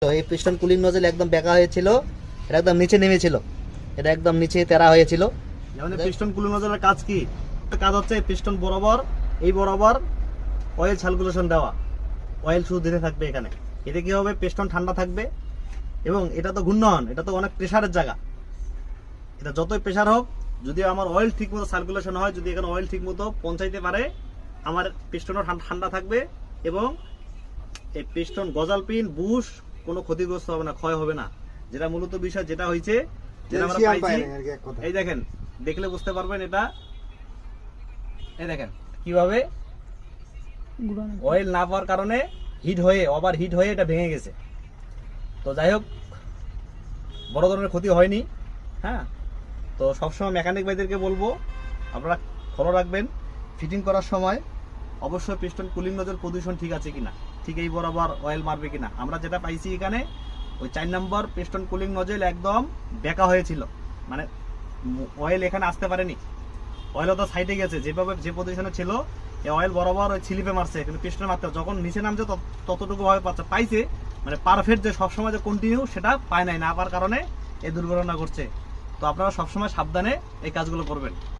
তো এই piston cooling nozzle একদম বেঁকা হয়েছিল, এটা একদম নিচে নেমেছিল, এটা একদম নিচে তেরা হয়েছিল। যেমন পিস্টন কুলিং নজলের কাজ কি? কাজ হচ্ছে পিস্টন বরাবর এই বরাবর অয়েল সার্কুলেশন দেওয়া, অয়েল শুধু দিতে থাকবে এখানে। এতে কি হবে, পিস্টন ঠান্ডা থাকবে এবং এটা তো ঘূর্ণন, এটা তো অনেক প্রেসারের জায়গা। এটা যতই প্রেসার হোক, যদি আমার অয়েল ঠিক মতো সার্কুলেশন হয়, যদি এখানে অয়েল ঠিক মতো পৌঁছাইতে পারে, আমার পিস্টনও ঠান্ডা থাকবে এবং এই পিস্টন গজাল পিন বুশ কোনো ক্ষতিগ্রস্ত হবে না, ক্ষয় হবে না। যেটা মূলত বিষয় যেটা হয়েছে, যেটা আমরা পাইছি, এই দেখেন, দেখলে বুঝতে পারবেন এটা। এই দেখেন কিভাবে অয়েল না পাওয়ার কারণে হিট হয়ে, ওভার হিট হয়ে এটা ভেঙে গেছে। তো যাই হোক, বড় ধরনের ক্ষতি হয়নি। হ্যাঁ, তো সবসময় মেকানিক ভাইদেরকে বলবো আপনারা ফলো রাখবেন ফিটিং করার সময়, অবশ্যই পিস্টন কুলিং নজল পজিশন ঠিক আছে কিনা, ঠিক এই বরাবর অয়েল মারবে কিনা। আমরা যেটা পাইছি এখানে, ওই 4 নম্বর পিস্টন কুলিং নজল একদম বেঁকা হয়েছিল, মানে অয়েল এখানে আসতে পারেনি, অয়েল তো সাইডে গেছে, যেভাবে যে পজিশনে ছিল এই অয়েল বরাবর ওই স্লিপে মারছে, কিন্তু পিস্টন মারতে যখন নিচে নামছে ততটুকু ভাবে পাইছে, মানে পারফেক্ট যে সবসময় যে কন্টিনিউ সেটা পায় নাই, না পাওয়ার কারণে এই দুর্ঘটনা ঘটছে। তো আপনারা সবসময় সাবধানে এই কাজগুলো করবেন।